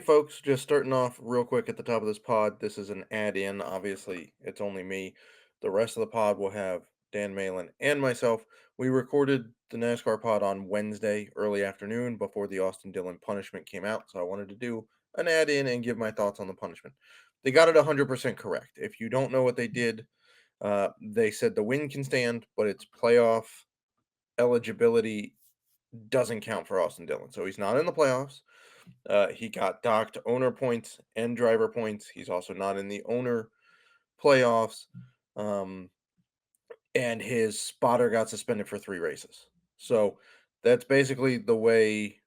folks, just starting off real quick at the top of this pod. This is an add-in. Obviously, it's only me. The rest of the pod will have Dan Malin and myself. We recorded the NASCAR pod on Wednesday, early afternoon, before the Austin Dillon punishment came out. So I wanted to do an add-in and give my thoughts on the punishment. They got it 100% correct. If you don't know what they did, they said the win can stand, but its playoff eligibility doesn't count for Austin Dillon. So he's not in the playoffs. He got docked owner points and driver points. He's also not in the owner playoffs. And his spotter got suspended for 3 races. So that's basically the way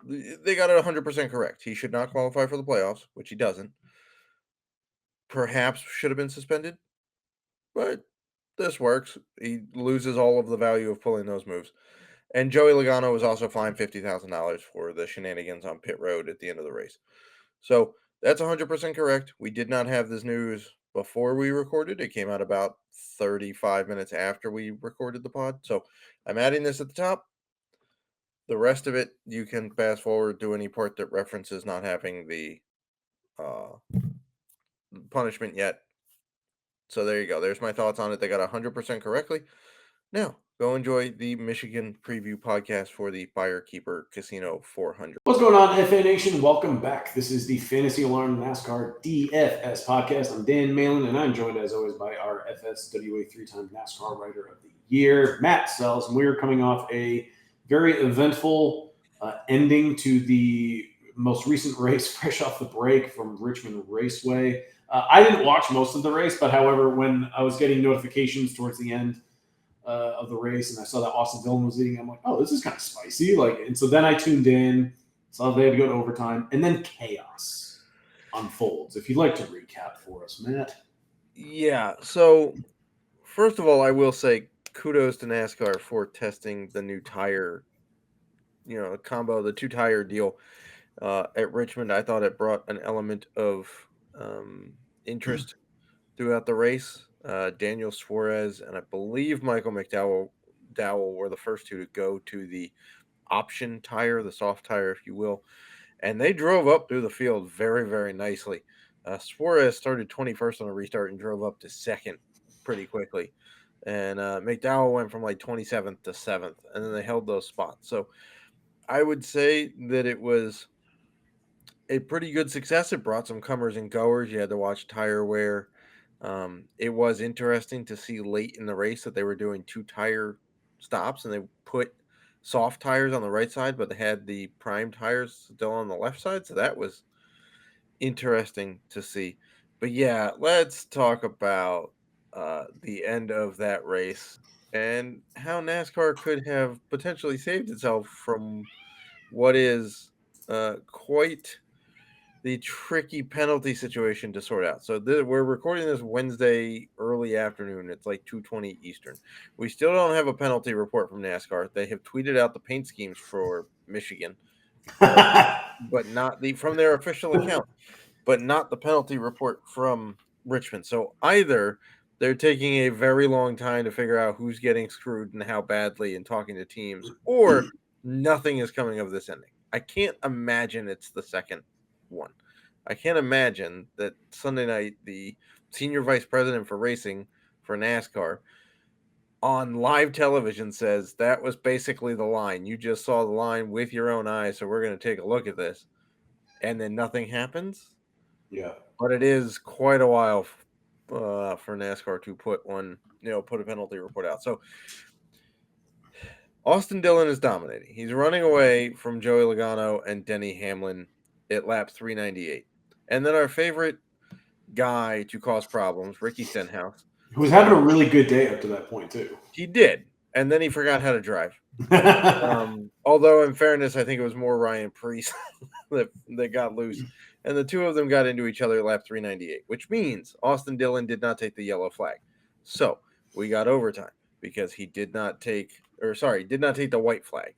they got it 100% correct. He should not qualify for the playoffs, which he doesn't. Perhaps should have been suspended, but this works. He loses all of the value of pulling those moves. And Joey Logano was also fined $50,000 for the shenanigans on pit road at the end of the race. So that's 100% correct. We did not have this news before we recorded. It came out about 35 minutes after we recorded the pod. So I'm adding this at the top. The rest of it, you can fast forward to any part that references not having the punishment yet. So there you go. There's my thoughts on it. They got 100% correctly. Now, go enjoy the Michigan preview podcast for the FireKeepers Casino 400. What's going on, FA Nation? Welcome back. This is the Fantasy Alarm NASCAR DFS podcast. I'm Dan Malin, and I'm joined, as always, by our FSWA 3-time NASCAR Writer of the Year, Matt Selz. And we're coming off a very eventful ending to the most recent race, fresh off the break from Richmond Raceway. I didn't watch most of the race, but however, when I was getting notifications towards the end of the race, and I saw that Austin Dillon was leading, I'm like, oh, this is kind of spicy. And so then I tuned in, saw they had to go to overtime, and then chaos unfolds. If you'd like to recap for us, Matt. Yeah, so first of all, I will say kudos to NASCAR for testing the new tire, combo, the 2-tire deal at Richmond. I thought it brought an element of interest throughout the race. Daniel Suarez and I believe Michael McDowell were the first two to go to the option tire, the soft tire, if you will. And they drove up through the field very, very nicely. Suarez started 21st on a restart and drove up to second pretty quickly. And McDowell went from like 27th to 7th, and then they held those spots. So I would say that it was a pretty good success. It brought some comers and goers. You had to watch tire wear. It was interesting to see late in the race that they were doing 2-tire stops, and they put soft tires on the right side, but they had the prime tires still on the left side. So that was interesting to see. But yeah, let's talk about the end of that race and how NASCAR could have potentially saved itself from what is quite the tricky penalty situation to sort out. So we're recording this Wednesday early afternoon. It's like 2:20 Eastern. We still don't have a penalty report from NASCAR. They have tweeted out the paint schemes for Michigan, but not from their official account, but not the penalty report from Richmond. So either they're taking a very long time to figure out who's getting screwed and how badly and talking to teams, or nothing is coming of this ending. I can't imagine it's the second one. I can't imagine that Sunday night the senior vice president for racing for NASCAR on live television says that was basically the line. You just saw the line with your own eyes, so we're going to take a look at this. And then nothing happens. Yeah. But it is quite a while for NASCAR to put a penalty report out. So Austin Dillon is dominating. He's running away from Joey Logano and Denny Hamlin at lap 398. And then our favorite guy to cause problems, Ricky Stenhouse. Who was having a really good day up to that point, too. He did. And then he forgot how to drive. Although, in fairness, I think it was more Ryan Preece that got loose. And the two of them got into each other at lap 398, which means Austin Dillon did not take the yellow flag. So we got overtime because he did not take the white flag.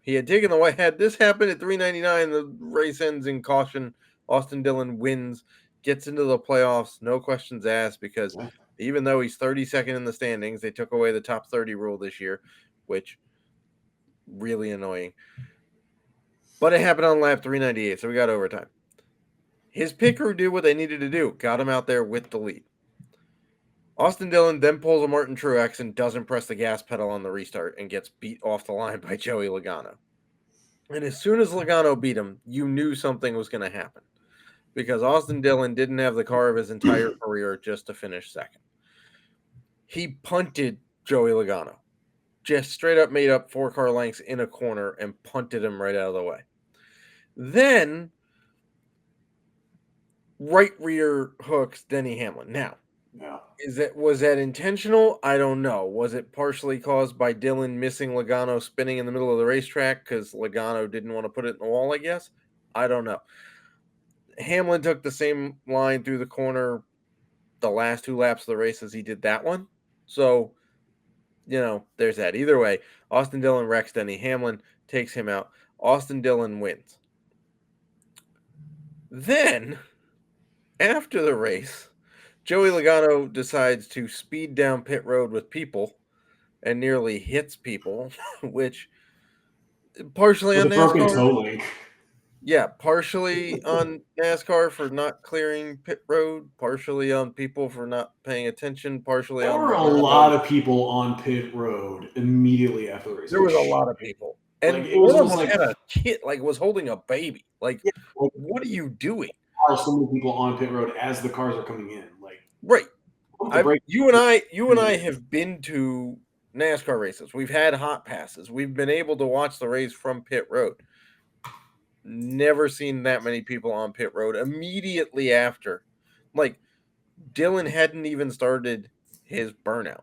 He had taken the white. Had this happened at 399, the race ends in caution. Austin Dillon wins, gets into the playoffs, no questions asked, because even though he's 32nd in the standings, they took away the top 30 rule this year, which really annoying. But it happened on lap 398, so we got overtime. His pit crew did what they needed to do, got him out there with the lead. Austin Dillon then pulls a Martin Truex and doesn't press the gas pedal on the restart and gets beat off the line by Joey Logano. And as soon as Logano beat him, you knew something was going to happen because Austin Dillon didn't have the car of his entire career just to finish second. He punted Joey Logano, just straight up made up 4 car lengths in a corner and punted him right out of the way. Then right rear hooks Denny Hamlin. Now, was that intentional? I don't know. Was it partially caused by Dillon missing Logano spinning in the middle of the racetrack because Logano didn't want to put it in the wall, I guess? I don't know. Hamlin took the same line through the corner the last 2 laps of the race as he did that one. So, there's that. Either way, Austin Dillon wrecks Denny Hamlin, takes him out. Austin Dillon wins. Then, after the race, Joey Logano decides to speed down pit road with people and nearly hits people, which partially on broken toe NASCAR. link. Yeah, partially on NASCAR for not clearing pit road, partially on people for not paying attention, partially There on were a lot of people on pit road immediately after the race. There was a lot of people. And it was one of almost them like had a kid, was holding a baby. What are you doing? How so many people on pit road as the cars are coming in? Right. You and I have been to NASCAR races. We've had hot passes. We've been able to watch the race from pit road. Never seen that many people on pit road immediately after. Dillon hadn't even started his burnout.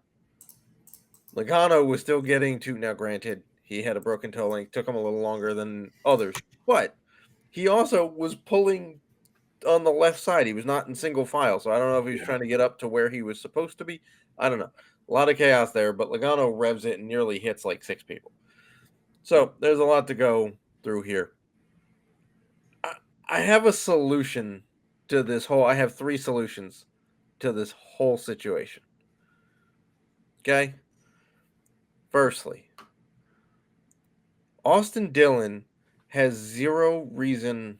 Logano was still getting to, now granted, he had a broken toe link, took him a little longer than others, but he also was pulling on the left side. He was not in single file, so I don't know if he was trying to get up to where he was supposed to be. I don't know. A lot of chaos there, but Logano revs it and nearly hits 6 people. So there's a lot to go through here. I have a solution to this I have 3 solutions to this whole situation. Okay? Firstly, Austin Dillon has 0 reason.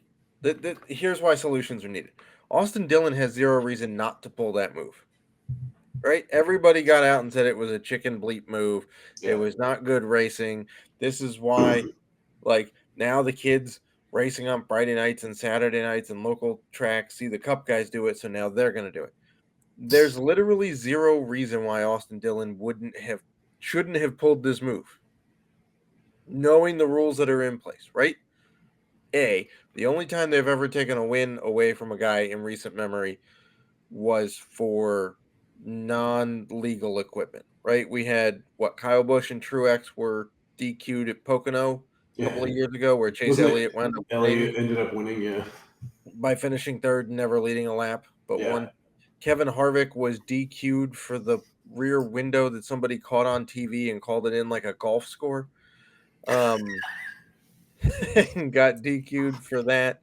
Here's why solutions are needed. Austin Dillon has 0 reason not to pull that move. Right? Everybody got out and said it was a chicken bleep move. Yeah. It was not good racing. This is why, now the kids racing on Friday nights and Saturday nights and local tracks see the Cup guys do it, so now they're going to do it. There's literally 0 reason why Austin Dillon shouldn't have pulled this move, knowing the rules that are in place, right? The only time they've ever taken a win away from a guy in recent memory was for non-legal equipment, right? We had Kyle Busch and Truex were DQ'd at Pocono a couple of years ago, where Chase Elliott ended up winning, by finishing 3rd and never leading a lap, but won. Kevin Harvick was DQ'd for the rear window that somebody caught on TV and called it in like a golf score. And got DQ'd for that.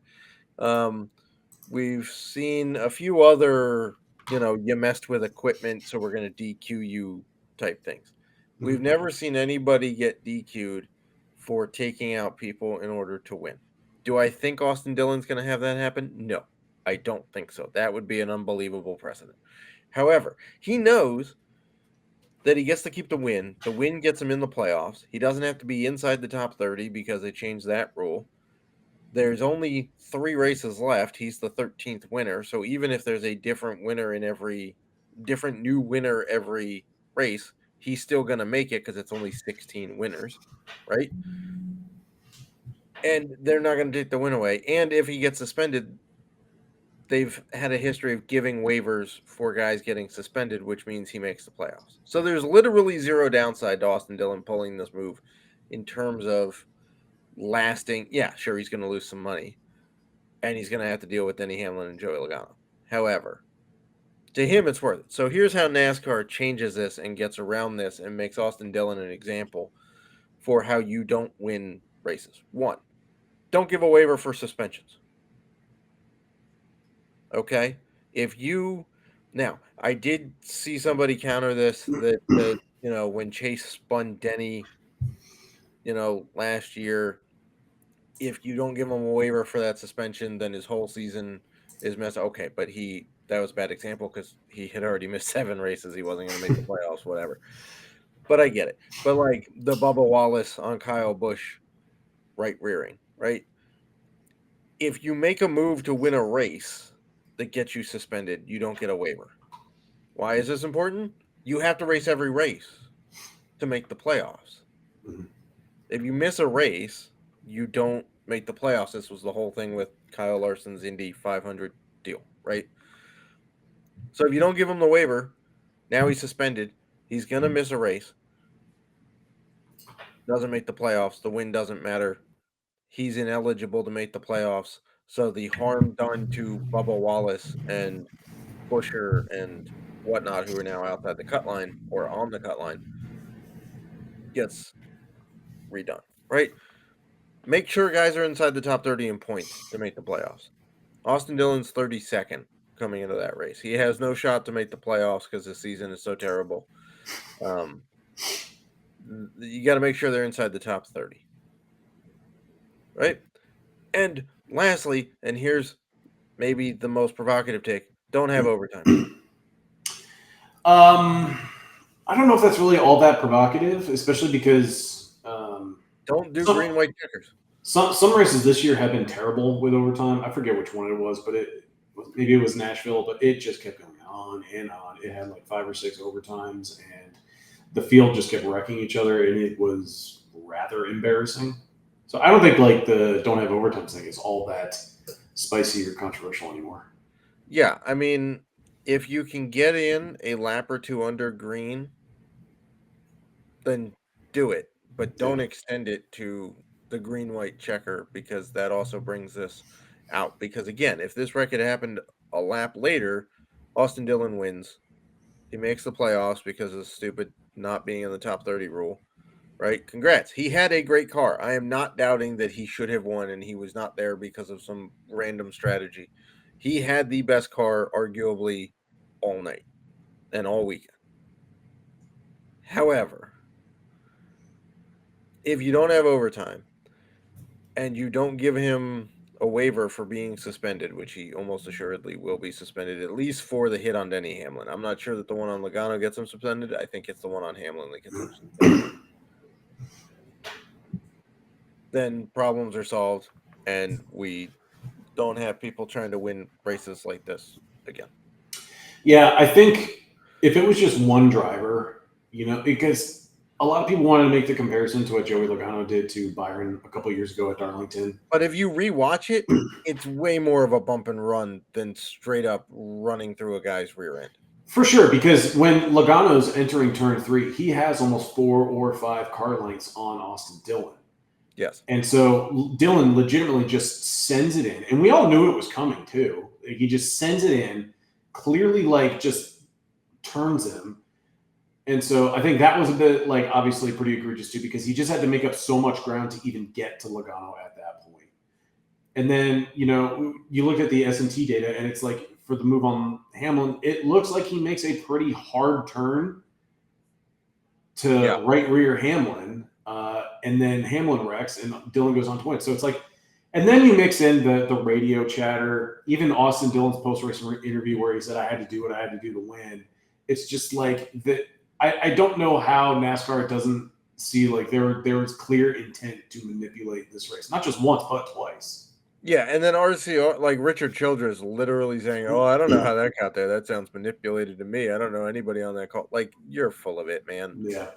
We've seen a few other, you messed with equipment, so we're going to DQ you type things. We've never seen anybody get DQ'd for taking out people in order to win. Do I think Austin Dillon's going to have that happen? No, I don't think so. That would be an unbelievable precedent. However, he knows that he gets to keep the win. The win gets him in the playoffs. He doesn't have to be inside the top 30 because they changed that rule. There's only 3 races left. He's the 13th winner. So even if there's a different new winner every race, he's still going to make it because it's only 16 winners, right? And they're not going to take the win away. And if he gets suspended, they've had a history of giving waivers for guys getting suspended, which means he makes the playoffs. So there's literally 0 downside to Austin Dillon pulling this move in terms of lasting. Yeah, sure, he's going to lose some money, and he's going to have to deal with Denny Hamlin and Joey Logano. However, to him, it's worth it. So here's how NASCAR changes this and gets around this and makes Austin Dillon an example for how you don't win races. 1, don't give a waiver for suspensions. Okay? Now, I did see somebody counter this, that when Chase spun Denny, last year, if you don't give him a waiver for that suspension, then his whole season is messed up. Okay, but that was a bad example because he had already missed 7 races. He wasn't going to make the playoffs, whatever. But I get it. But like the Bubba Wallace on Kyle Busch right rearing, right? If you make a move to win a race that gets you suspended, you don't get a waiver. Why is this important? You have to race every race to make the playoffs. Mhm. If you miss a race, you don't make the playoffs. This was the whole thing with Kyle Larson's Indy 500 deal, right? So if you don't give him the waiver, now he's suspended. He's going to miss a race. Doesn't make the playoffs. The win doesn't matter. He's ineligible to make the playoffs. So the harm done to Bubba Wallace and Busher and whatnot, who are now outside the cut line or on the cut line, gets redone, right? Make sure guys are inside the top 30 in points to make the playoffs. Austin Dillon's 32nd coming into that race. He has no shot to make the playoffs because the season is so terrible. You got to make sure they're inside the top 30, right? And lastly, and here's maybe the most provocative take, don't have overtime. I don't know if that's really all that provocative, especially because Don't do green white checkers. some races this year have been terrible with overtime. I forget which one it was, but maybe it was Nashville, but it just kept going on and on. It had like 5 or 6 overtimes, and the field just kept wrecking each other, and it was rather embarrassing. So I don't think like the don't have overtime thing is all that spicy or controversial anymore. Yeah, I mean, if you can get in a lap or two under green, then do it, but don't extend it to the green white checker because that also brings this out. Because again, if this wreck had happened a lap later, Austin Dillon wins. He makes the playoffs because of the stupid not being in the top 30 rule, right? Congrats. He had a great car. I am not doubting that he should have won and he was not there because of some random strategy. He had the best car, arguably, all night and all weekend. However, if you don't have overtime and you don't give him a waiver for being suspended, which he almost assuredly will be suspended, at least for the hit on Denny Hamlin. I'm not sure that the one on Logano gets him suspended. I think it's the one on Hamlin that gets him suspended. Then problems are solved, and we don't have people trying to win races like this again. Yeah, I think if it was just one driver, because a lot of people wanted to make the comparison to what Joey Logano did to Byron a couple years ago at Darlington. But if you rewatch it, it's way more of a bump and run than straight up running through a guy's rear end. For sure, because when Logano's entering turn 3, he has almost 4 or 5 car lengths on Austin Dillon. Yes. And so Dillon legitimately just sends it in. And we all knew it was coming too. He just sends it in, clearly like just turns him. And so I think that was a bit like obviously pretty egregious too, because he just had to make up so much ground to even get to Logano at that point. And then, you look at the S&T data and it's like for the move on Hamlin, it looks like he makes a pretty hard turn to right rear Hamlin. And then Hamlin wrecks and Dillon goes on to win. So it's like, and then you mix in the radio chatter, even Austin Dillon's post-race interview where he said, I had to do what I had to do to win. It's just like that. I don't know how NASCAR doesn't see like there was clear intent to manipulate this race, not just once, but twice. Yeah, and then RCR, like Richard Childress literally saying, oh, I don't know how that got there. That sounds manipulated to me. I don't know anybody on that call. Like, you're full of it, man. Yeah.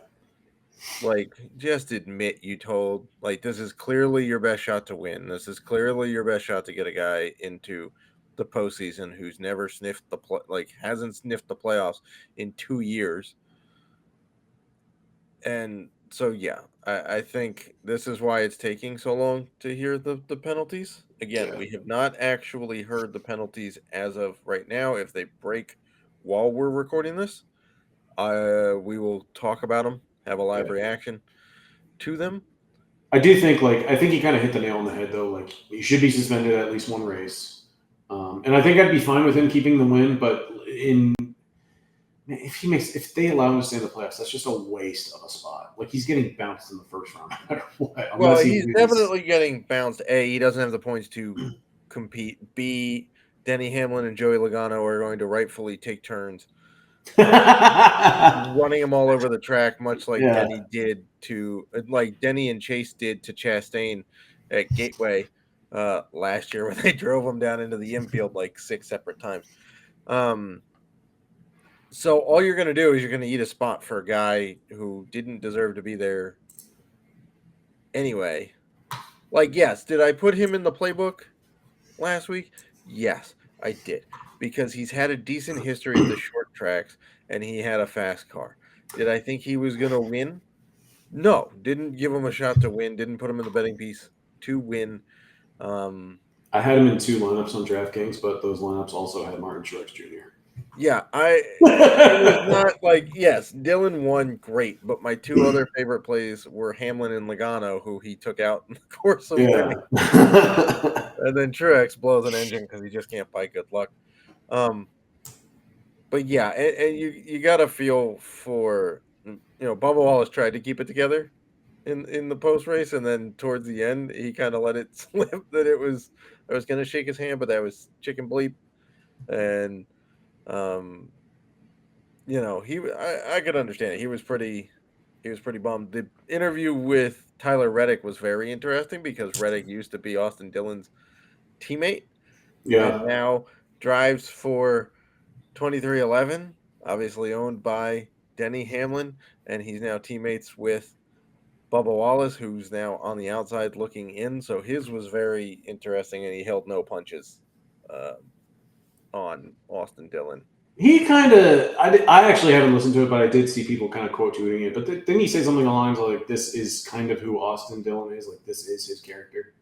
Like, just admit you told, like, this is clearly your best shot to win. This is clearly your best shot to get a guy into the postseason who's never sniffed hasn't sniffed the playoffs in 2 years. And so, yeah, I think this is why it's taking so long to hear the penalties. Again, we have not actually heard the penalties as of right now. If they break while we're recording this, we will talk about them, have a live reaction to them. I do think, I think he kind of hit the nail on the head, though. Like, he should be suspended at least one race. And I think I'd be fine with him keeping the win, but if they allow him to stay in the playoffs, that's just a waste of a spot. Like, he's getting bounced in the first round, no matter what. Well, he's definitely getting bounced. A, he doesn't have the points to compete. B, Denny Hamlin and Joey Logano are going to rightfully take turns running them all over the track, much like Denny and Chase did to Chastain at Gateway last year when they drove him down into the infield like 6 separate times. So all you're going to do is you're going to eat a spot for a guy who didn't deserve to be there anyway. Like, yes, did I put him in the playbook last week? Yes, I did. Because he's had a decent history at the short tracks and he had a fast car. Did I think he was going to win? No, didn't give him a shot to win. Didn't put him in the betting piece to win. I had him in 2 lineups on DraftKings, but those lineups also had Martin Truex Jr. Yeah, it was not like, yes, Dillon won great, but my 2 other favorite plays were Hamlin and Logano, who he took out in the course of winning. And then Truex blows an engine because he just can't bite. Good luck. But yeah, and you got to feel for, Bubba Wallace tried to keep it together in the post race, and then towards the end he kind of let it slip that I was going to shake his hand, but that was chicken bleep. And I could understand it. He was pretty bummed. The interview with Tyler Reddick was very interesting because Reddick used to be Austin Dillon's teammate. Yeah. And now drives for 2311, obviously owned by Denny Hamlin, and he's now teammates with Bubba Wallace, who's now on the outside looking in. So his was very interesting, and he held no punches on Austin Dillon. He kind of, I actually haven't listened to it, but I did see people kind of quote tweeting it. But didn't he say something along the lines of like, this is kind of who Austin Dillon is? Like, this is his character.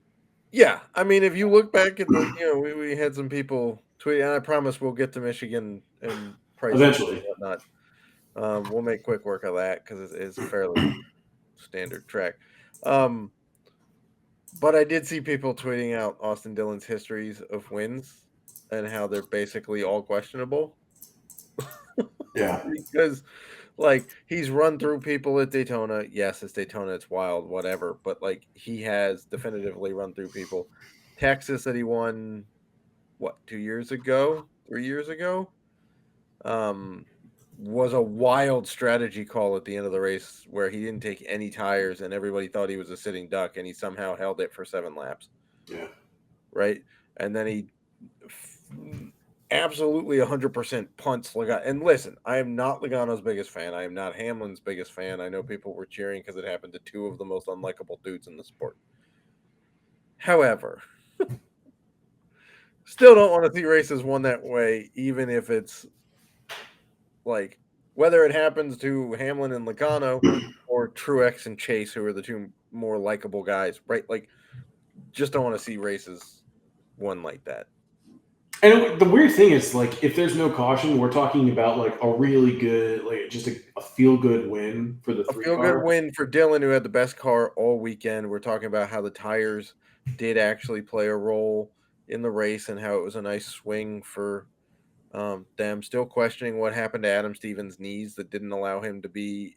Yeah. I mean, if you look back at the, we had some people tweet, and I promise we'll get to Michigan and prices eventually and whatnot. We'll make quick work of that because it's a fairly standard track. But I did see people tweeting out Austin Dillon's histories of wins and how they're basically all questionable. Yeah. Because, like, he's run through people at Daytona. Yes, it's Daytona. It's wild, whatever. But, like, he has definitively run through people. Texas that he won, 2 years ago? 3 years ago? Was a wild strategy call at the end of the race where he didn't take any tires and everybody thought he was a sitting duck and he somehow held it for 7 laps. Yeah. Right? And then he absolutely 100% punts Logano. And listen, I am not Logano's biggest fan. I am not Hamlin's biggest fan. I know people were cheering because it happened to 2 of the most unlikable dudes in the sport. However, still don't want to see races won that way, even if it's like whether it happens to Hamlin and Logano or Truex and Chase, who are the 2 more likable guys, right? Like, just don't want to see races won like that. And the weird thing is, like, if there's no caution, we're talking about like a really good, like just a feel-good win for the 3 car. Feel-good win for Dillon, who had the best car all weekend. We're talking about how the tires did actually play a role in the race and how it was a nice swing for them. Still questioning what happened to Adam Stevens' knees that didn't allow him to be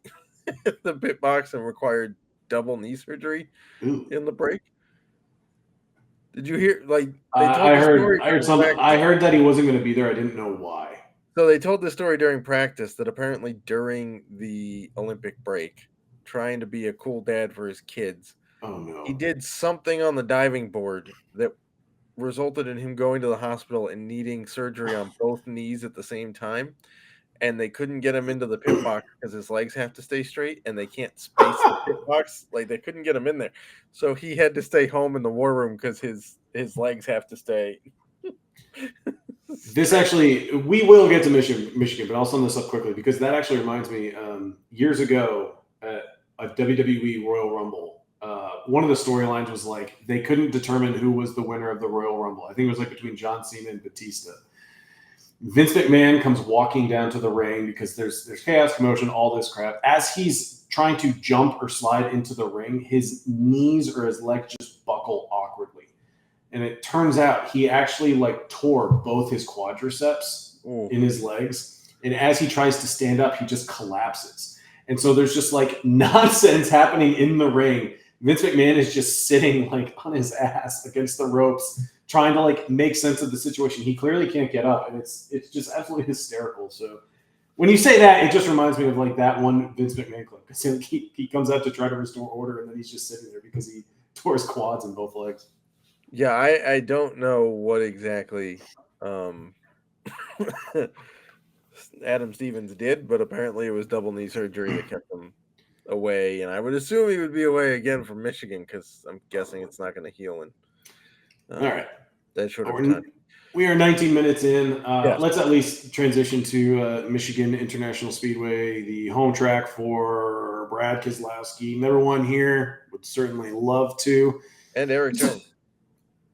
at the pit box and required double knee surgery in the break. Did you hear? Like, I heard something. I heard that he wasn't going to be there. I didn't know why. So they told the story during practice that apparently during the Olympic break, trying to be a cool dad for his kids, he did something on the diving board that resulted in him going to the hospital and needing surgery on both knees at the same time. And they couldn't get him into the pit box because his legs have to stay straight and they can't space the pit box. Like, they couldn't get him in there. So he had to stay home in the war room because his legs have to stay. This actually, we will get to Michigan, but I'll sum this up quickly because that actually reminds me, years ago at a WWE Royal Rumble, one of the storylines was like they couldn't determine who was the winner of the Royal Rumble. I think it was like between John Cena and Batista. Vince McMahon comes walking down to the ring because there's chaos, commotion, all this crap. As he's trying to jump or slide into the ring, his knees or his legs just buckle awkwardly. And it turns out he actually like tore both his quadriceps in his legs. And as he tries to stand up, he just collapses. And so there's just like nonsense happening in the ring. Vince McMahon is just sitting like on his ass against the ropes, trying to like make sense of the situation. He clearly can't get up, and it's just absolutely hysterical. So when you say that, it just reminds me of like that one Vince McMahon clip. Because he comes out to try to restore order, and then he's just sitting there because he tore his quads in both legs. Yeah, I don't know what exactly Adam Stevens did, but apparently it was double knee surgery that kept him away, and I would assume he would be away again from Michigan because I'm guessing it's not going to heal in All right, that short of a time. we are 19 minutes in. Yes. Let's at least transition to Michigan International Speedway, the home track for Brad Keselowski. Never won here. Would certainly love to. And Eric Jones.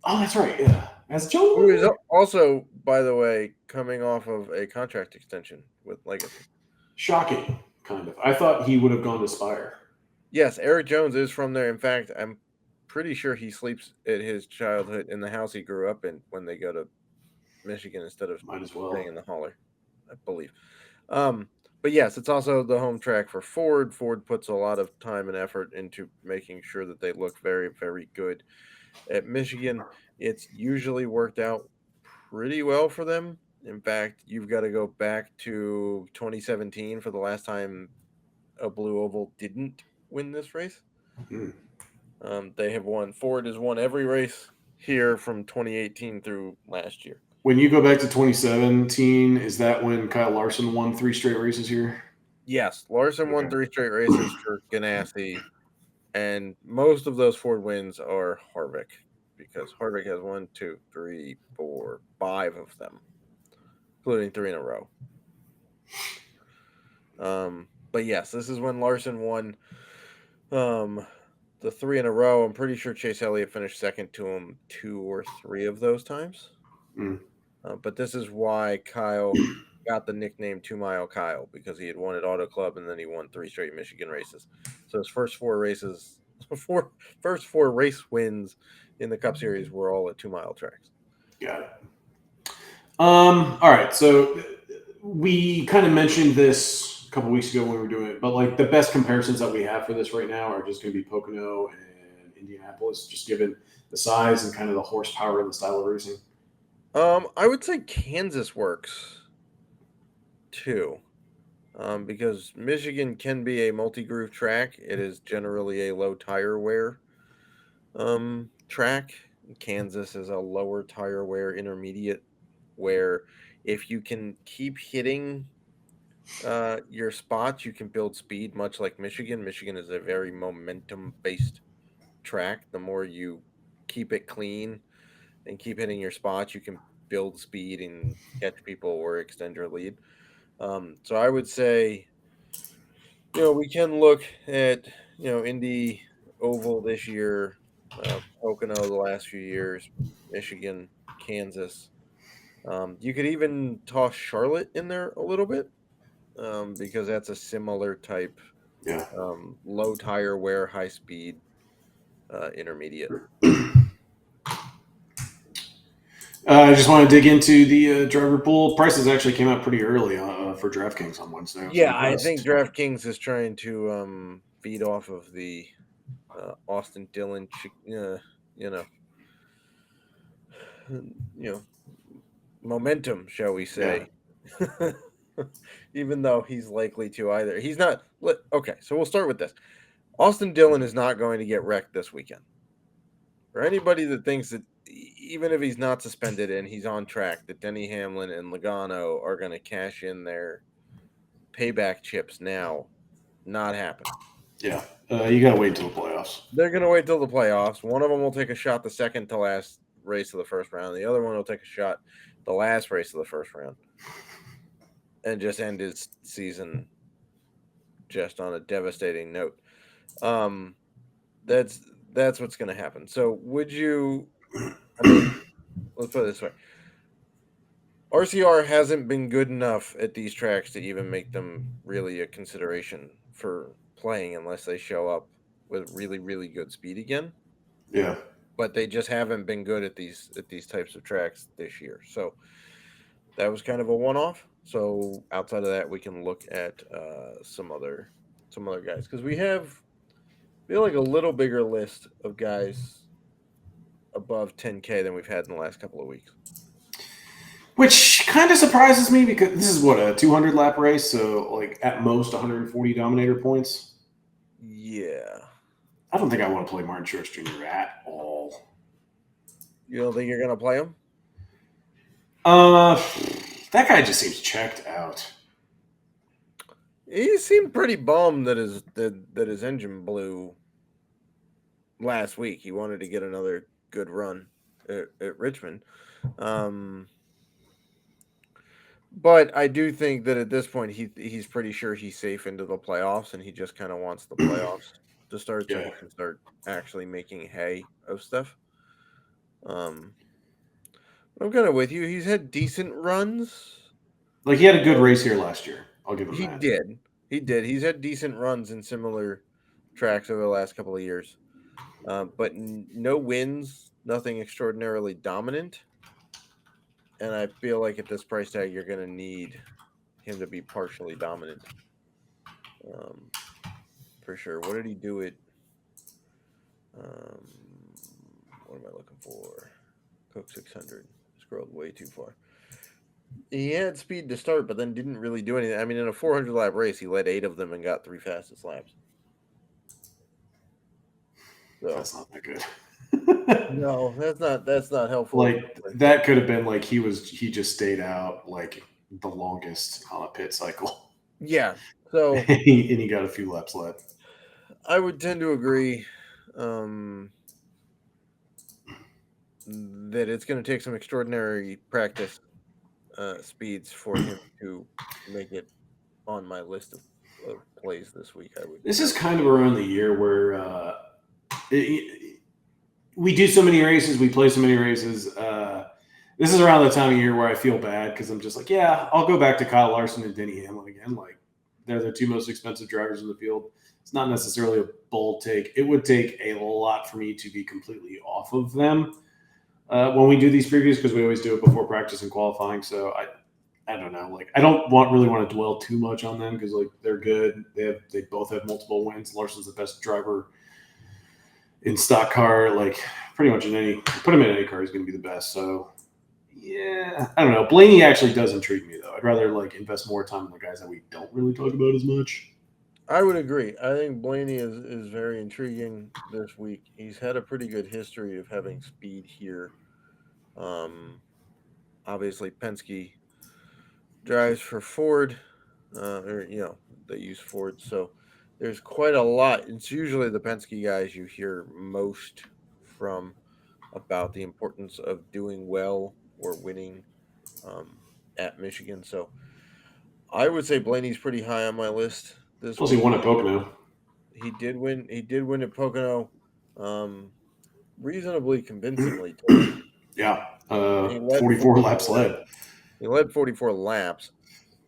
Oh, that's right. Yeah. As Jones. Who is also, by the way, coming off of a contract extension with Legacy. Shocking, kind of. I thought he would have gone to Spire. Yes, Eric Jones is from there. In fact, I'm pretty sure he sleeps at his childhood in the house he grew up in when they go to Michigan instead of Might as well. staying in the hauler, I believe. But yes, it's also the home track for Ford. Ford puts a lot of time and effort into making sure that they look very, very good. At Michigan, it's usually worked out pretty well for them. In fact, you've got to go back to 2017 for the last time a blue oval didn't win this race. They have won. Ford has won every race here from 2018 through last year. When you go back to 2017, is that when Kyle Larson won 3 straight races here? Yes, Larson won 3 straight races for Ganassi, and most of those Ford wins are Harvick because Harvick has 1, 2, 3, 4, 5 of them, including 3 in a row. But yes, this is when Larson won the 3 in a row. I'm pretty sure Chase Elliott finished second to him 2 or 3 of those times. But this is why Kyle got the nickname 2 Mile Kyle, because he had won at Auto Club and then he won 3 straight Michigan races. So his first 4 races, first 4 race wins in the Cup Series were all at 2 mile tracks. Got it. All right, so we kind of mentioned this a couple weeks ago when we were doing it, but like the best comparisons that we have for this right now are just going to be Pocono and Indianapolis, just given the size and kind of the horsepower and the style of racing. I would say Kansas works too, because Michigan can be a multi-groove track. It is generally a low tire wear track. Kansas is a lower tire wear, intermediate, where if you can keep hitting your spots, you can build speed, much like Michigan. Michigan is a very momentum-based track. The more you keep it clean and keep hitting your spots, you can build speed and catch people or extend your lead. So I would say, we can look at, Indy Oval this year, Pocono the last few years, Michigan, Kansas. You could even toss Charlotte in there a little bit, because that's a similar type, low tire wear, high speed, intermediate. I just want to dig into the driver pool. Prices actually came out pretty early for DraftKings on Wednesday. Yeah, I think DraftKings is trying to feed off of the Austin Dillon, momentum, shall we say? Yeah. Even though he's likely to either. He's not. Okay, so we'll start with this. Austin Dillon is not going to get wrecked this weekend. For anybody that thinks that even if he's not suspended and he's on track, that Denny, Hamlin, and Logano are going to cash in their payback chips now, not happening. Yeah, you got to wait until the playoffs. They're going to wait till the playoffs. One of them will take a shot the second to last race of the first round. The other one will take a shot the last race of the first round and just end his season just on a devastating note. That's what's going to happen. So would you, let's put it this way. RCR hasn't been good enough at these tracks to even make them really a consideration for playing unless they show up with really, really good speed again. Yeah. But they just haven't been good at these types of tracks this year. So that was kind of a one-off. So outside of that, we can look at some other guys, because we have like a little bigger list of guys above 10K than we've had in the last couple of weeks. Which kind of surprises me because this is what, a 200 lap race, so like at most 140 Dominator points. Yeah. I don't think I want to play Martin Truex Jr. at all. You don't think you're gonna play him? That guy just seems checked out. He seemed pretty bummed that his engine blew last week. He wanted to get another good run at Richmond. But I do think that at this point he's pretty sure he's safe into the playoffs, and he just kind of wants the playoffs to start so he can start actually making hay of stuff. I'm kind of with you. He's had decent runs. Like, he had a good race here last year. I'll give him He that. did. He did. He's had decent runs in similar tracks over the last couple of years. But no wins, nothing extraordinarily dominant. And I feel like at this price tag, you're going to need him to be partially dominant. For sure. What did he do at? What am I looking for? Coke 600. Scrolled way too far. He had speed to start, but then didn't really do anything. I mean, in a 400 lap race, he led 8 of them and got 3 fastest laps. So, that's not that good. No, that's not helpful. Like, that could have been like he just stayed out like the longest on a pit cycle. Yeah. So and he got a few laps left. I would tend to agree that it's going to take some extraordinary practice speeds for him to make it on my list of plays this week. This is kind of around the year where we do so many races, we play so many races. This is around the time of year where I feel bad because I'm just like, yeah, I'll go back to Kyle Larson and Denny Hamlin again. Like, they're the 2 most expensive drivers in the field. It's not necessarily a bold take. It would take a lot for me to be completely off of them when we do these previews, because we always do it before practice and qualifying. So I don't know. Like, I don't really want to dwell too much on them because, like, they're good. They both have multiple wins. Larson's the best driver in stock car. Like, pretty much put him in any car, he's going to be the best. So yeah, I don't know. Blaney actually does intrigue me though. I'd rather like invest more time in the guys that we don't really talk about as much. I would agree. I think Blaney is very intriguing this week. He's had a pretty good history of having speed here. Obviously Penske drives for Ford, or they use Ford, so there's quite a lot. It's usually the Penske guys you hear most from about the importance of doing well or winning at Michigan. So I would say Blaney's pretty high on my list this Plus, week. he won at Pocono. He did win. He did win at Pocono, reasonably convincingly too. Yeah, He led 44 laps led. He led 44 laps,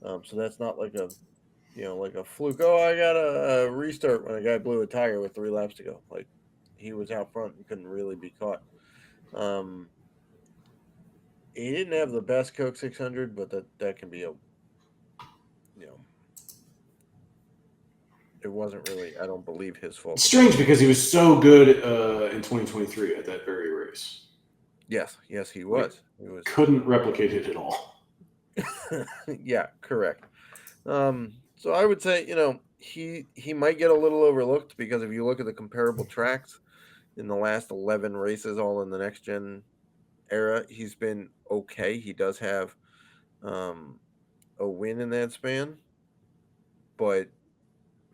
so that's not like a like a fluke. Oh, I got a restart when a guy blew a tire with 3 laps to go. Like, he was out front and couldn't really be caught. He didn't have the best Coke 600, but that can be it wasn't really, I don't believe, his fault. It's strange because he was so good in 2023 at that very race. Yes, he was. He couldn't replicate it at all. Yeah, correct. So I would say, he might get a little overlooked because if you look at the comparable tracks in the last 11 races, all in the next gen era, he's been okay. He does have a win in that span, but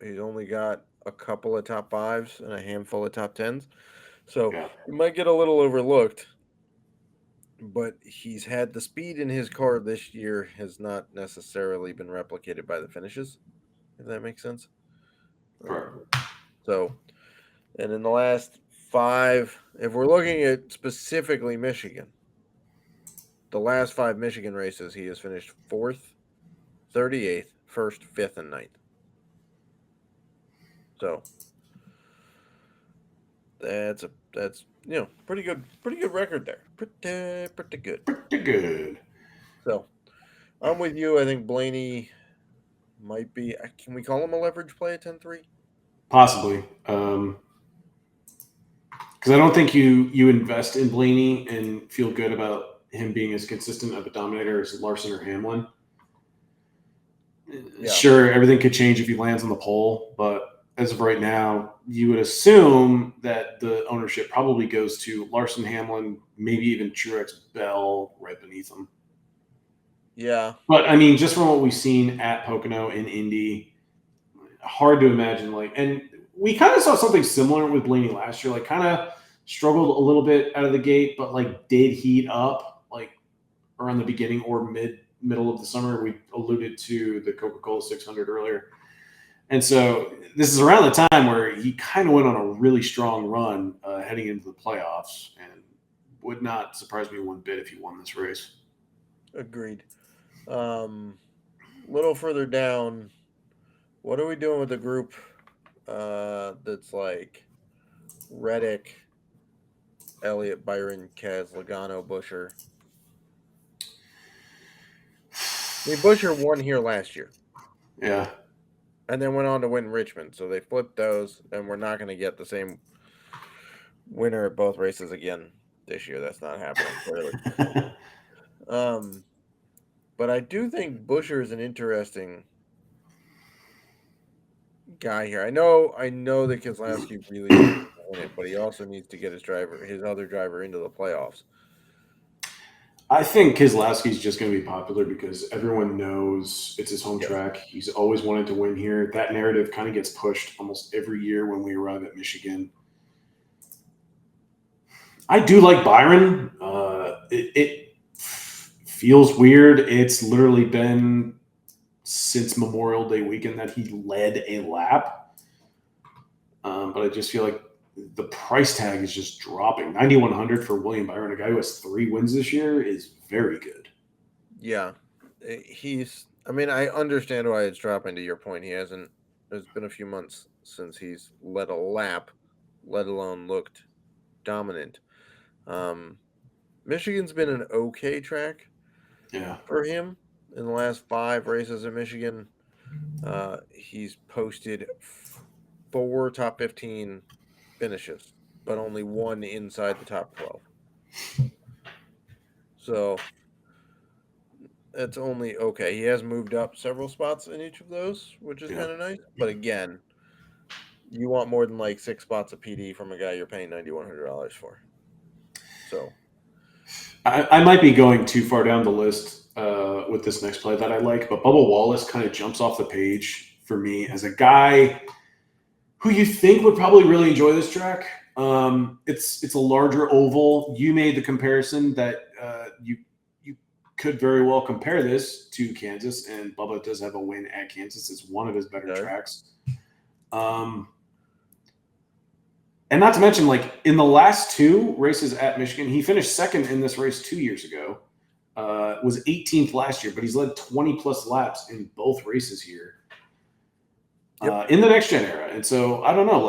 he's only got a couple of top 5s and a handful of top 10s. So he might get a little overlooked, but he's had the speed in his car this year has not necessarily been replicated by the finishes, if that makes sense. So, and in the last 5, if we're looking at specifically Michigan, the last 5 Michigan races, he has finished 4th, 38th, 1st, 5th, and 9th. So that's pretty good record there. Pretty good. So I'm with you. I think Blaney might be. Can we call him a leverage play at 10-3? Possibly. Because I don't think you invest in Blaney and feel good about him being as consistent of a dominator as Larson or Hamlin. Yeah. Sure, everything could change if he lands on the pole, but as of right now, you would assume that the ownership probably goes to Larson, Hamlin, maybe even Truex, Bell right beneath him. Yeah. But I mean, just from what we've seen at Pocono in Indy, hard to imagine. And we kind of saw something similar with Blaney last year. Kind of struggled a little bit out of the gate, but did heat up around the beginning or middle of the summer. We alluded to the Coca-Cola 600 earlier. And so this is around the time where he kind of went on a really strong run heading into the playoffs, and would not surprise me one bit if he won this race. Agreed. Little further down, what are we doing with the group that's like Reddick, Elliott, Byron, Kaz, Logano, Busher? I mean, Busher won here last year. Yeah. And then went on to win Richmond. So they flipped those, and we're not going to get the same winner at both races again this year. That's not happening, clearly. But I do think Busher is an interesting guy here. I know that Keselowski really needs to win it, but he also needs to get his other driver into the playoffs. I think Keselowski's just going to be popular because everyone knows it's his home track. He's always wanted to win here. That narrative kind of gets pushed almost every year when we arrive at Michigan. I do like Byron. It feels weird. It's literally been since Memorial Day weekend that he led a lap. But I just feel like the price tag is just dropping. 9,100 for William Byron, a guy who has 3 wins this year, is very good. Yeah. I understand why it's dropping, to your point. There's been a few months since he's led a lap, let alone looked dominant. Michigan's been an okay track for him in the last 5 races in Michigan. He's posted 4 top 15 finishes, but only 1 inside the top 12. So it's only okay. He has moved up several spots in each of those, which is kind of nice. But again, you want more than 6 spots of PD from a guy you're paying $9,100 for. So I might be going too far down the list with this next play that I like, but Bubba Wallace kind of jumps off the page for me as a guy who you think would probably really enjoy this track. It's a larger oval. You made the comparison that you could very well compare this to Kansas, and Bubba does have a win at Kansas. It's one of his better tracks. And not to mention, in the last 2 races at Michigan, he finished second in this race 2 years ago. Was 18th last year, but he's led 20-plus laps in both races here in the next-gen era. And so, I don't know,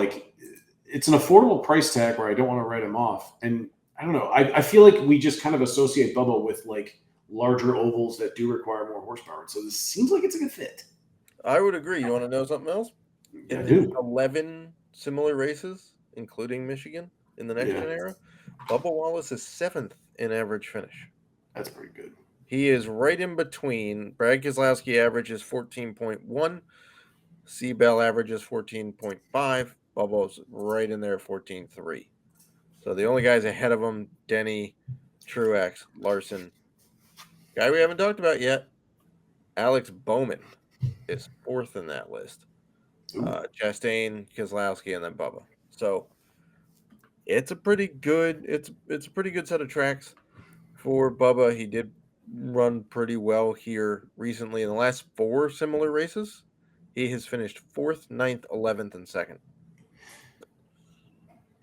it's an affordable price tag where I don't want to write him off. And I don't know. I feel like we just kind of associate Bubba with, larger ovals that do require more horsepower. So this seems like it's a good fit. I would agree. You want to know something else? In the 11 similar races, including Michigan, in the next-gen era, Bubba Wallace is 7th in average finish. That's pretty good. He is right in between. Brad Keselowski averages 14.1. C-Bell averages 14.5. Bubba's right in there at 14.3. So the only guys ahead of him, Denny, Truex, Larson. Guy we haven't talked about yet, Alex Bowman is 4th in that list. Chastain, Keselowski, and then Bubba. So it's a pretty good set of tracks for Bubba. He did run pretty well here recently. In the last 4 similar races, he has finished 4th, 9th, 11th, and 2nd.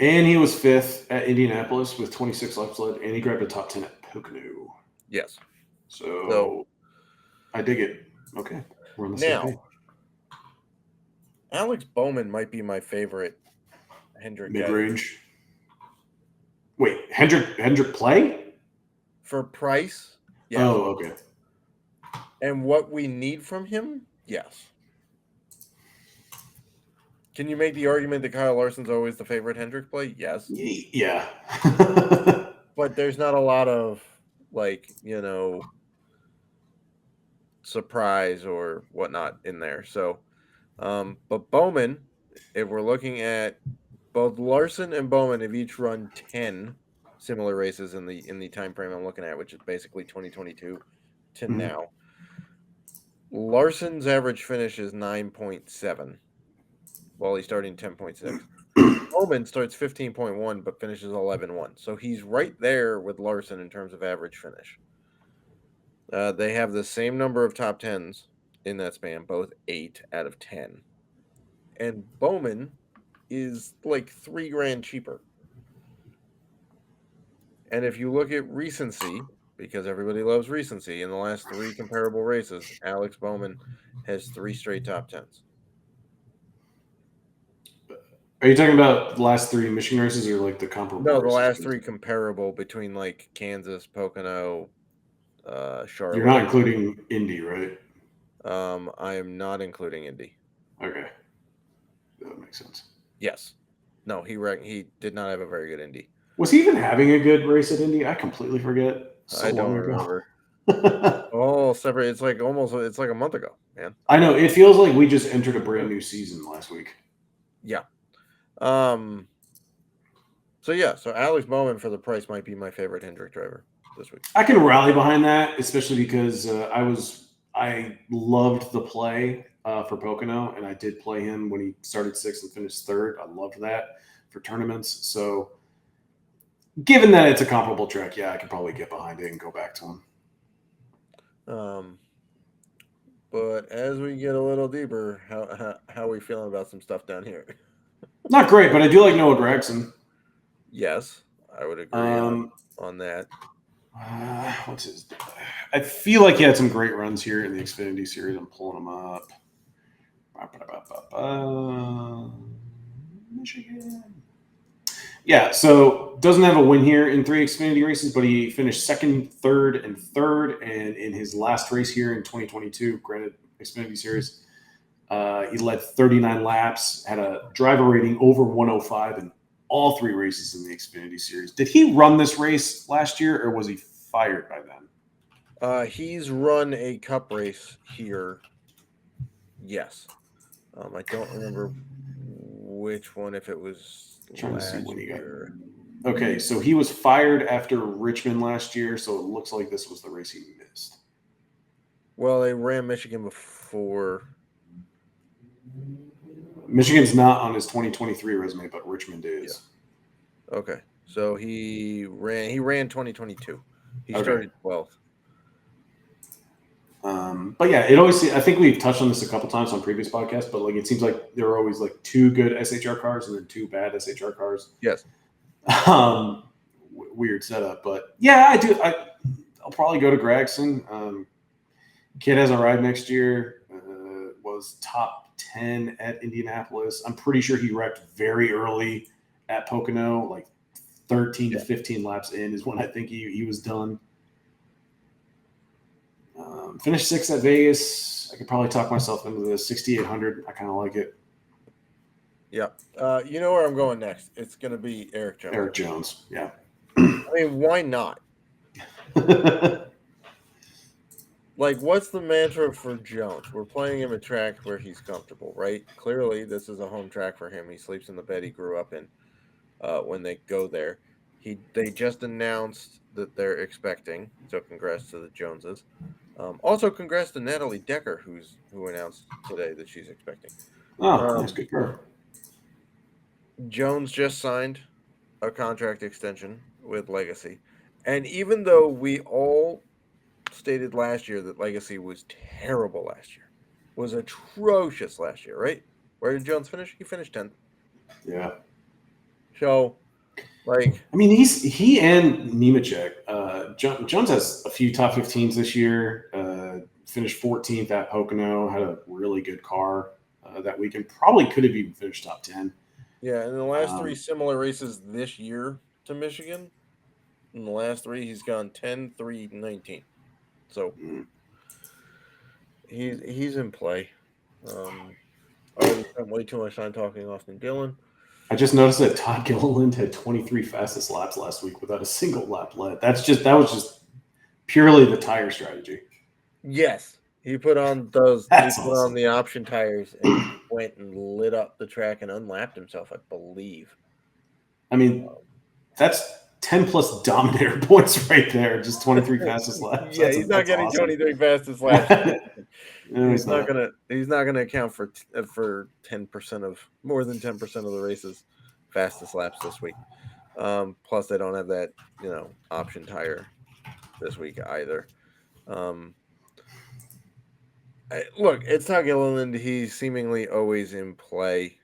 And he was 5th at Indianapolis with 26 laps led, and he grabbed a top 10 at Pocono. Yes. So I dig it. Okay. We're on the same page. Alex Bowman might be my favorite Hendrick mid-range. Wait, Hendrick play? For price? Yes. Oh, okay. And what we need from him? Yes. Can you make the argument that Kyle Larson's always the favorite Hendrick play? Yes. Yeah. But there's not a lot of, surprise or whatnot in there. So, but Bowman, if we're looking at both Larson and Bowman have each run 10 similar races in the time frame I'm looking at, which is basically 2022 to now. Larson's average finish is 9.7, while he's starting 10.6. Bowman starts 15.1 but finishes 11.1. So he's right there with Larson in terms of average finish. They have the same number of top 10s in that span, both 8 out of 10. And Bowman is like $3,000 cheaper. And if you look at recency, because everybody loves recency, in the last 3 comparable races, Alex Bowman has 3 straight top 10s. Are you talking about the last 3 Michigan races or like the comparable? No, the races? last 3 comparable between like Kansas, Pocono, Charlotte. You're not including Indy, right? I am not including Indy. Okay, that makes sense. Yes. No, he did not have a very good Indy. Was he even having a good race at Indy? I completely forget. I don't remember. Separate. It's like a month ago, man. I know. It feels like we just entered a brand new season last week. Yeah. So Alex Bowman for the price might be my favorite Hendrick driver this week. I can rally behind that, especially because I loved the play for Pocono, and I did play him when he started 6th and finished 3rd. I loved that for tournaments. So, given that it's a comparable track, yeah, I could probably get behind it and go back to him. But as we get a little deeper, how are we feeling about some stuff down here? Not great, but I do like Noah Gragson. Yes, I would agree on that. What's his? I feel like he had some great runs here in the Xfinity Series. I'm pulling them up. Michigan. Yeah, so doesn't have a win here in 3 Xfinity races, but he finished 2nd, 3rd, and 3rd. And in his last race here in 2022, granted Xfinity Series, he led 39 laps, had a driver rating over 105 in all 3 races in the Xfinity Series. Did he run this race last year, or was he fired by then? He's run a cup race here. Yes. I don't remember which one, if it was Trying to see last when he got. year. Okay, so he was fired after Richmond last year, so it looks like this was the race he missed. Well, they ran Michigan before. Michigan's not on his 2023 resume, but Richmond is. Yeah. Okay, so he ran 2022. He started 12th. But yeah, it always. I think we've touched on this a couple times on previous podcasts, but like it seems like there are always like 2 good SHR cars and then 2 bad SHR cars. Yes. Weird setup, but yeah, I do. I'll probably go to Gragson. Kid has a ride next year. Was top 10 at Indianapolis. I'm pretty sure he wrecked very early at Pocono, like 13 to 15 laps in is when I think he was done. Finished 6th at Vegas. I could probably talk myself into the 6,800. I kind of like it. Yeah. You know where I'm going next? It's going to be Eric Jones. Eric Jones, yeah. I mean, why not? Like, what's the mantra for Jones? We're playing him a track where he's comfortable, right? Clearly, this is a home track for him. He sleeps in the bed he grew up in when they go there. They just announced that they're expecting, so congrats to the Joneses. Also, congrats to Natalie Decker, who announced today that she's expecting. Oh, that's good for her. Jones just signed a contract extension with Legacy. And even though we all stated last year that Legacy was terrible last year, was atrocious last year, right? Where did Jones finish? He finished 10th. Yeah. So, like, I mean, he and Nemechek. Jones has a few top 15s this year. Finished 14th at Pocono. Had a really good car that weekend. Probably could have even finished top 10. Yeah, in the last 3 similar races this year to Michigan, in the last 3, he's gone 10, 3, 19. So he's in play. already spent way too much time talking Austin Dillon. I just noticed that Todd Gilliland had 23 fastest laps last week without a single lap led. That was just purely the tire strategy. Yes, he put on those. That's He put on awesome. the option tires and went and lit up the track and unlapped himself, I believe. I mean, that's 10 plus dominator points right there. Just 23 fastest laps. Yeah, he's not getting awesome. 23 fastest laps. No, He's not gonna account for 10% of more than 10% of the race's fastest laps this week. Plus, they don't have that option tire this week either. Look, it's Todd Gilliland. He's seemingly always in play.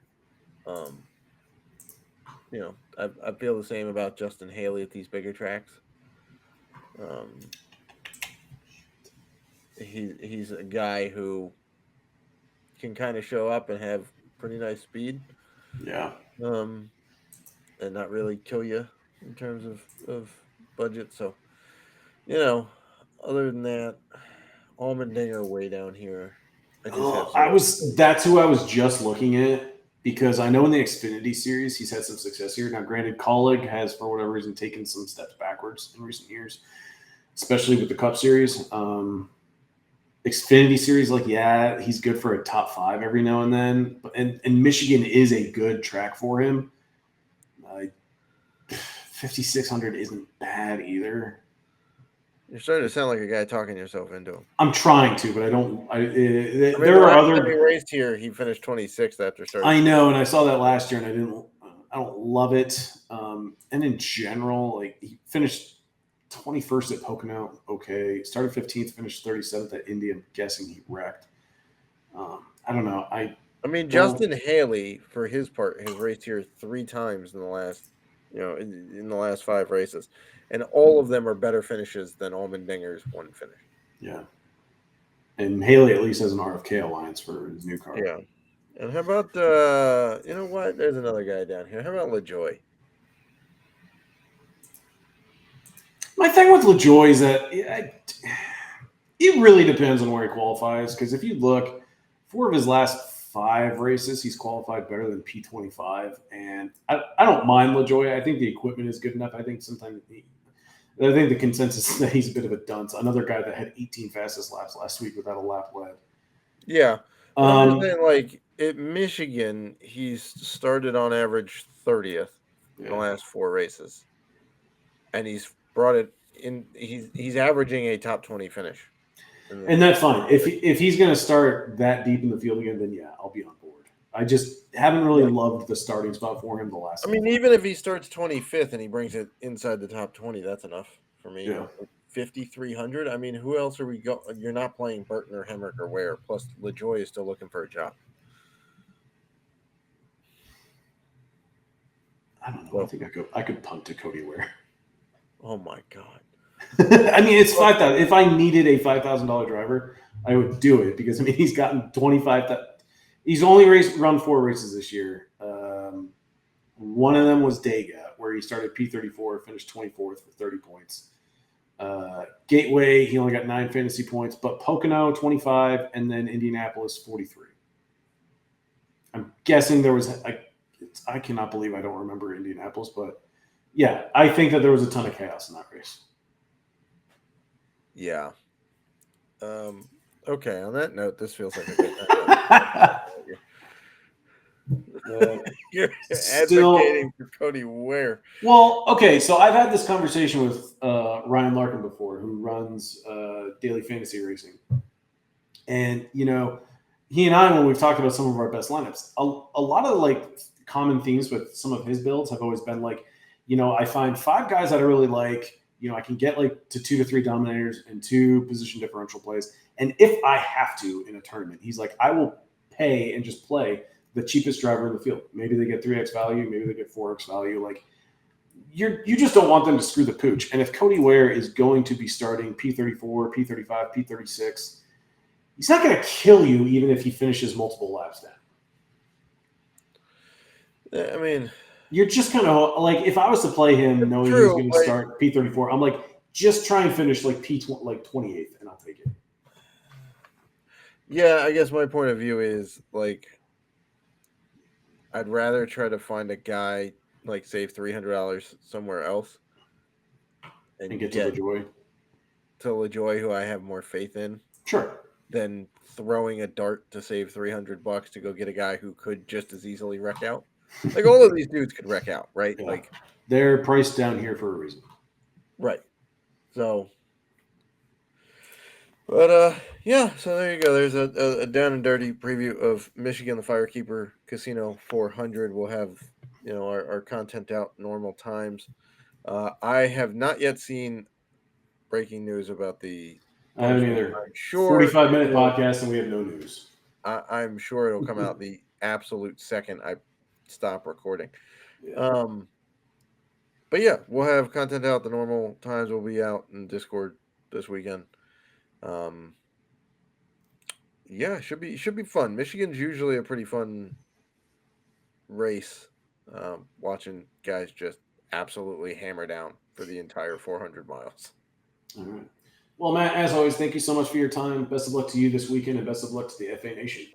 I feel the same about Justin Haley at these bigger tracks. He's a guy who can kind of show up and have pretty nice speed. Yeah. And not really kill you in terms of budget. So, other than that, Allmendinger way down here. That's who I was just looking at because I know in the Xfinity series he's had some success here. Now, granted, Colleague has for whatever reason taken some steps backwards in recent years, especially with the Cup Series. Xfinity series, he's good for a top 5 every now and then. And Michigan is a good track for him. 5,600 isn't bad either. You're starting to sound like a guy talking yourself into him. I'm trying to, but I don't. There are other. Time he raced here, he finished 26th after starting. I know, and I saw that last year, and I don't love it. And in general, he finished 21st at Pocono. Okay, started 15th, finished 37th at Indy. I'm guessing he wrecked. I don't know. I mean, Justin Haley, for his part, has raced here 3 times in the last, in the last 5 races, and all of them are better finishes than Allmendinger's one finish. Yeah, and Haley at least has an RFK alliance for his new car. Yeah, and how about you know what? There's another guy down here. How about LaJoy? My thing with LaJoy is that it really depends on where he qualifies. Because if you look, 4 of his last 5 races, he's qualified better than P25. And I don't mind LaJoy. I think the equipment is good enough. I think the consensus is that he's a bit of a dunce. Another guy that had 18 fastest laps last week without a lap led. Yeah. I'm just saying, at Michigan, he's started on average 30th in the last 4 races. And he's brought it in. He's averaging a top 20 finish. And that's fine. If he's going to start that deep in the field again, then I'll be on board. I just haven't really loved the starting spot for him the last. Even if he starts 25th and he brings it inside the top 20, that's enough for me. Yeah. 5,300. Who else are we going? You're not playing Burton or Hemrick or Ware. Plus, LaJoy is still looking for a job. I don't know. Well, I think I could punt to Cody Ware. Oh my God. It's 5,000. If I needed a $5,000 driver, I would do it because he's gotten 25. He's only run 4 races this year. One of them was Dega, where he started P34, finished 24th for 30 points. Gateway, he only got 9 fantasy points, but Pocono 25, and then Indianapolis 43. I'm guessing there was. I cannot believe I don't remember Indianapolis, but yeah, I think that there was a ton of chaos in that race. Yeah. Okay. On that note, this feels like a good time. You're advocating for Cody Ware. Well, okay. So I've had this conversation with Ryan Larkin before, who runs Daily Fantasy Racing, and he and I, when we've talked about some of our best lineups, a lot of common themes with some of his builds have always been I find 5 guys that I really like. I can get to 2 to 3 dominators and 2 position differential plays. And if I have to in a tournament, he's like, I will pay and just play the cheapest driver in the field. Maybe they get 3x value. Maybe they get 4x value. You just don't want them to screw the pooch. And if Cody Ware is going to be starting P34, P35, P36, he's not going to kill you even if he finishes multiple laps down. You're just kind of if I was to play him knowing he's going to start P34, I'm just try and finish P28th and I'll take it. Yeah, I guess my point of view is I'd rather try to find a guy like save $300 somewhere else And and get to get LaJoy. to LaJoy, who I have more faith in, Sure. than throwing a dart to save $300 to go get a guy who could just as easily wreck out. Like all of these dudes could wreck out, right? Yeah. Like They're priced down here for a reason. right. So, but yeah. So there you go. There's a down and dirty preview of Michigan the Firekeeper Casino 400. We'll have our content out normal times. I have not yet seen breaking news about the I haven't punishment. either. I'm sure 45-minute podcast and we have no news. I'm sure it'll come out the absolute second I stop recording. Yeah. But yeah, we'll have content out the normal times. We'll be out in Discord this weekend. Yeah, should be fun. Michigan's usually a pretty fun race. Watching guys just absolutely hammer down for the entire 400 miles. All right. Well, Matt, as always, thank you so much for your time. Best of luck to you this weekend and best of luck to the FA Nation.